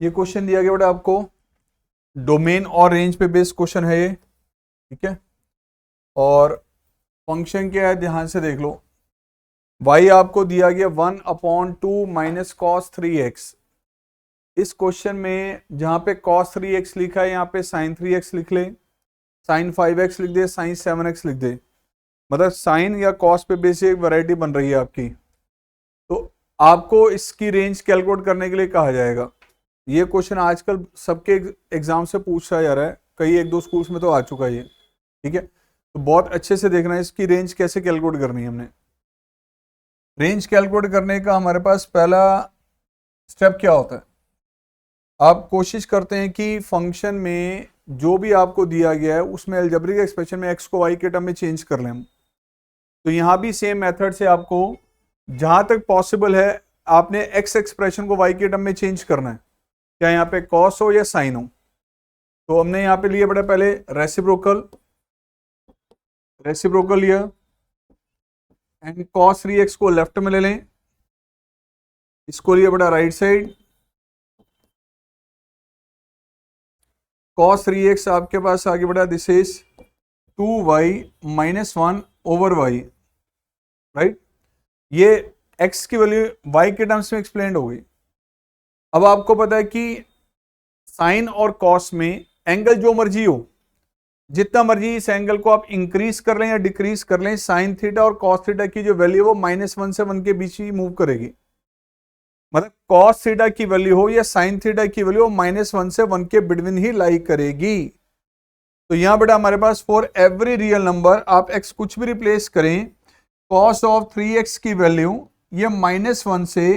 ये क्वेश्चन दिया गया बेटा आपको, डोमेन और रेंज पे बेस्ड क्वेश्चन है ये, ठीक है। और फंक्शन क्या है ध्यान से देख लो। y आपको दिया गया 1/2 माइनस कॉस 3x। इस क्वेश्चन में जहां पे cos 3x लिखा है यहाँ पे sin 3x लिख ले, sin 5x लिख दे, sin 7x लिख दे। मतलब साइन या कॉस पे बेसिक वैरायटी बन रही है आपकी। तो आपको इसकी रेंज कैलकुलेट करने के लिए कहा जाएगा। ये क्वेश्चन आजकल सबके एग्जाम से पूछा जा रहा है, कई एक दो स्कूल्स में तो आ चुका है ये, ठीक है। तो बहुत अच्छे से देखना है इसकी रेंज कैसे कैलकुलेट करनी है। हमने रेंज कैलकुलेट करने का हमारे पास पहला स्टेप क्या होता है, आप कोशिश करते हैं कि फंक्शन में जो भी आपको दिया गया है उसमें अलजेब्रिक एक्सप्रेशन में x को y के टर्म में चेंज कर लें हम। तो यहां भी सेम मेथड से आपको जहां तक पॉसिबल है आपने x एक्सप्रेशन को y के टर्म में चेंज करना है, क्या यहाँ पे cos हो या sin हो। तो हमने यहाँ पे लिया बेटा पहले रेसिप्रोकल लिया एंड cos 3x को लेफ्ट में ले लें, इसको लिया बेटा राइट साइड। cos 3x आपके पास आगे बेटा this is 2y minus 1 over y, right. ये x की वैल्यू y के टर्म्स में एक्सप्लेन हो गई। अब आपको पता है कि साइन और कॉस में एंगल जो मर्जी हो, जितना मर्जी इस एंगल को आप इंक्रीज कर लें या डिक्रीज कर लें, साइन थीटा और कॉस थीटा की जो वैल्यू वो -1 से 1 के बीच ही मूव करेगी। मतलब कॉस थीटा की वैल्यू हो या साइन थीटा की वैल्यू हो, -1 से 1 के बिटवीन ही लाई करेगी। तो यहां बेटा हमारे पास फॉर एवरी रियल नंबर आप x कुछ भी रिप्लेस करें, कॉस ऑफ 3x की वैल्यू ये -1 से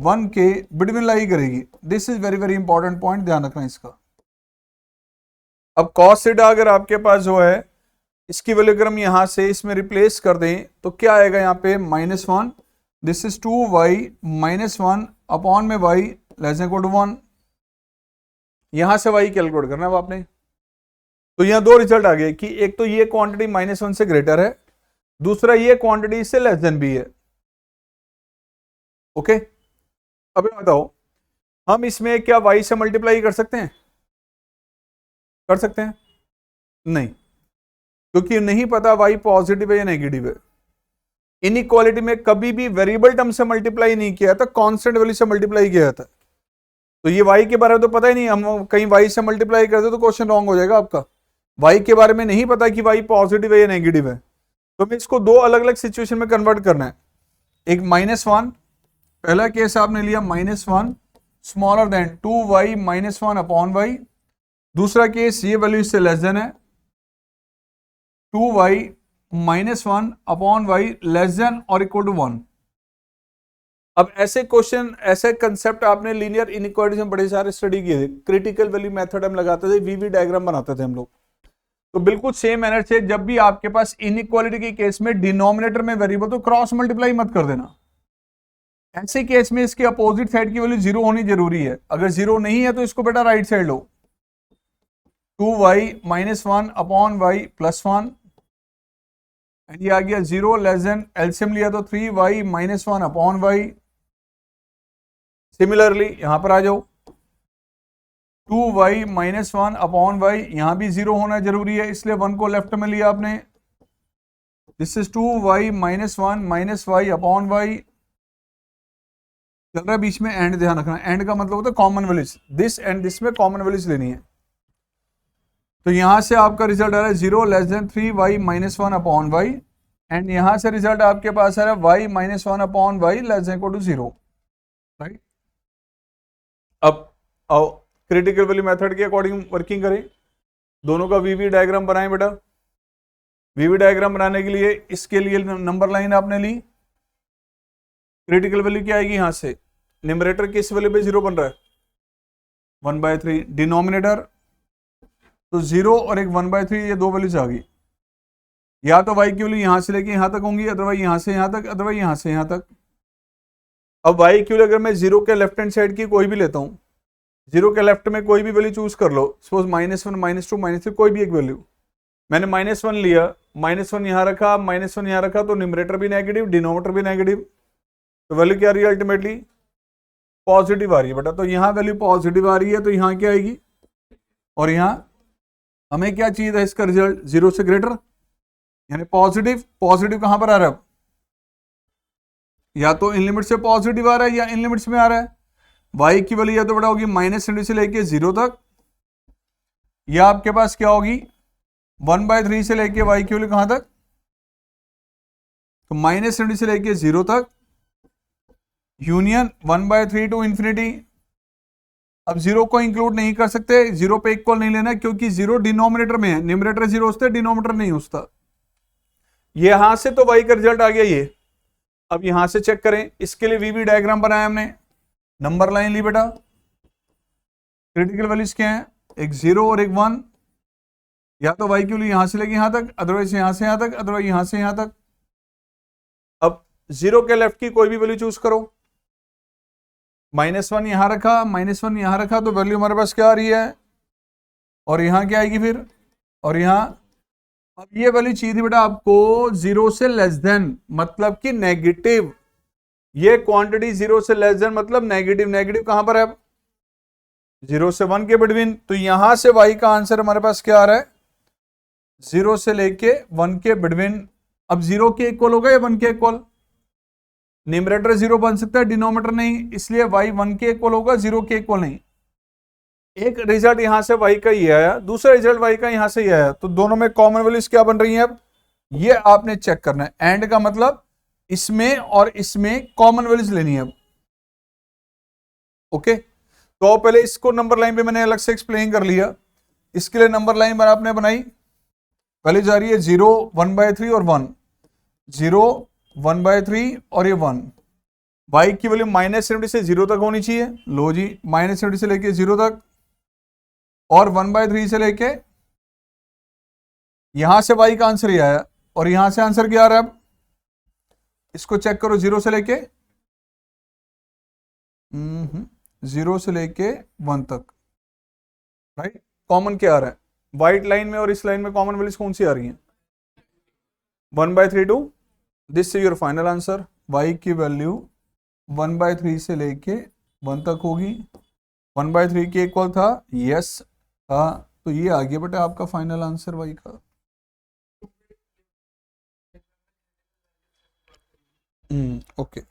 1 के बिटवीन लाई करेगी। This is very very important point, ध्यान रखना इसका। अब कॉस थीटा अगर आपके पास जो है इसकी वैल्यू अगर हम यहां से इसमें रिप्लेस कर दें तो क्या आएगा यहाँ पे -1, दिस इज 2y -1 अपॉन में y less than equal to 1। यहां से y कैलकुलेट करना है अब आपने। तो यहां दो रिजल्ट आ गए कि एक तो ये क्वांटिटी -1 से ग्रेटर है, दूसरा ये क्वांटिटी इससे लेस देन भी है। ओके, अब बताओ हम इसमें क्या y से मल्टीप्लाई कर सकते हैं? कर सकते हैं? नहीं, क्योंकि नहीं पता y पॉजिटिव है या नेगेटिव है। इनइक्वालिटी में कभी भी वेरिएबल टर्म से मल्टीप्लाई नहीं किया था, कांस्टेंट वैल्यू से मल्टीप्लाई किया था। तो ये y के बारे में तो पता ही नहीं, हम कहीं y से मल्टीप्लाई करते तो क्वेश्चन रॉन्ग हो जाएगा आपका। y के बारे में नहीं पता कि y पॉजिटिव है या नेगेटिव है, तो हमें इसको दो अलग अलग सिचुएशन में कन्वर्ट करना है। एक -1, पहला केस आपने लिया -1 smaller than 2y -1 upon y। दूसरा केस ये वैल्यू इससे लेस देन है 2y -1 upon y less then और इक्वल टू 1। अब ऐसे क्वेश्चन, ऐसे कंसेप्ट आपने लीनियर इनइक्वालिटी में बड़े सारे स्टडी किए थे। क्रिटिकल वैल्यू मेथड हम लगाते थे, वीवी डायग्राम बनाते थे हम लोग। तो बिल्कुल सेम मैनर से जब भी आपके पास इनइक्वालिटी के केस में डिनोमिनेटर में वेरिएबल तो क्रॉस मल्टीप्लाई मत कर देना। ऐसे केस में इसके अपोजिट साइड की वैल्यू 0 होनी जरूरी है। अगर 0 नहीं है तो इसको बेटा right side low, 2y -1 upon y plus 1 and ये आ गया 0 लेस देन, एलसीएम लिया तो 3y -1 अपॉन y। सिमिलरली यहां पर आ जाओ, 2y -1 अपॉन y, यहां भी 0 होना जरूरी है इसलिए 1 को लेफ्ट में लिया आपने। This is 2y -1 -y upon y। चल रहा है बीच में एंड, ध्यान रखना। एंड का मतलब होता है common values, this and this में कॉमन वैल्यूज लेनी है। तो यहां से आपका रिजल्ट आ रहा है 0 less than 3y -1 upon y and यहां से रिजल्ट आपके पास आ रहा है y -1 upon y less than equal to 0, right. अब आओ क्रिटिकल वैल्यू मेथड के अकॉर्डिंग वर्किंग करें, दोनों का वीवी डायग्राम बनाएं बेटा। वीवी डायग्राम बनाने के लिए इसके लिए नंबर लाइन आपने ली, क्रिटिकल वैल्यू क्या आएगी यहां से, न्यूमरेटर किस वैल्यू पे 0 बन रहा है 1/3, डिनोमिनेटर तो 0 और एक 1/3, ये दो वैल्यूज आ गई। या तो y की वैल्यू यहां से लेके यहां तक होंगी, अदरवाइज यहां से यहां तक, अदरवाइज यहां से यहां तक। अब y की वैल्यू अगर मैं 0 के लेफ्ट हैंड साइड की कोई भी लेता हूं, 0 के लेफ्ट में कोई भी वैल्यू चूज कर लो, सपोज -1 -2 -3 कोई भी एक वैल्यू। मैंने -1 लिया, -1 यहां रखा, -1 यहां रखा, तो न्यूमरेटर भी नेगेटिव, डिनोमिनेटर भी नेगेटिव, तो वैल्यू क्या रही अल्टीमेटली पॉजिटिव आ रही है बेटा, तो यहाँ वैल्यू पॉजिटिव आ रही है, तो यहाँ क्या आएगी, और यहाँ हमें क्या चाहिए था इसका रिजल्ट, 0 से ग्रेटर, यानी पॉजिटिव। पॉजिटिव कहां पर आ रहा है, या तो इन लिमिट से पॉजिटिव आ रहा है या इन लिमिट्स में आ रहा है। y की वैल्यू या तो बेटा होगी -20 से लेके 0 तक, या आपके पास क्या होगी 1/3 से लेके y की वैल्यू कहां तक, तो -20 से लेके 0 तक, यूनियन 1/3 टू इंफिनिटी। अब 0 को इंक्लूड नहीं कर सकते, 0 पे इक्वल नहीं लेना, क्योंकि 0 डिनोमिनेटर में है, न्यूमरेटर 0 होता है, डिनोमिनेटर नहीं होता। ये यहां से तो y का रिजल्ट आ गया ये। अब यहां से चेक करें, इसके लिए वीवी डायग्राम बनाया हमने, नंबर लाइन ली बेटा, क्रिटिकल वैल्यूज क्या है, एक 0 और एक 1, या तो y की वैल्यू यहां से लेके यहां तक, अदरवाइज यहां से यहां तक, अदरवाइज यहां से यहां तक। अब 0 के लेफ्ट की कोई भी वैल्यू चूज करो, -1 यहां रखा, -1 यहां रखा, तो वैल्यू हमारे पास क्या आ रही है, और यहां क्या आएगी फिर, और यहां, अब ये वाली चीज थी बेटा आपको 0 से लेस देन, मतलब कि नेगेटिव, ये क्वांटिटी 0 से लेस देन मतलब नेगेटिव। नेगेटिव कहां पर है, 0 से 1 के बिटवीन, तो यहां से y का आंसर हमारे पास क्या आ रहा है, 0 से लेके 1 के बिटवीन। अब 0 के इक्वल होगा या 1 के इक्वल, न्यूमरेटर 0 बन सकता है, डिनोमिनेटर नहीं, इसलिए y 1 के इक्वल होगा, 0 के इक्वल नहीं। एक रिजल्ट यहां से y का ही आया, दूसरा रिजल्ट y का यहां से ही आया, तो दोनों में कॉमन वैल्यूज क्या बन रही हैं, अब ये आपने चेक करना है। एंड का मतलब इसमें और इसमें कॉमन वैल्यूज लेनी है अब, ओके। तो पहले इसको नंबर लाइन पे मैंने अलग से एक्सप्लेन कर लिया, इसके लिए नंबर लाइन आपने बनाई, पहले जा रही है 0 1/3 और 1, 0 1/3 और ये 1, y की वैल्यू -70 से 0 तक होनी चाहिए, लो जी -70 से लेके 0 तक, और 1/3 से लेके यहां से y का आंसर ही आया, और यहां से आंसर क्या आ रहा है, अब इसको चेक करो, 0 से लेके 0 से लेके 1 तक, राइट। कॉमन क्या आ रहा है, व्हाइट लाइन में और इस लाइन में कॉमन वैल्यूज कौन सी आ रही हैं, 1/3 to, this is your final answer. y की वैल्यू 1/3 से लेके 1 तक होगी, 1/3 के इक्वल था, यस था, तो ये आ गया बेटा आपका फाइनल आंसर y का। ओके।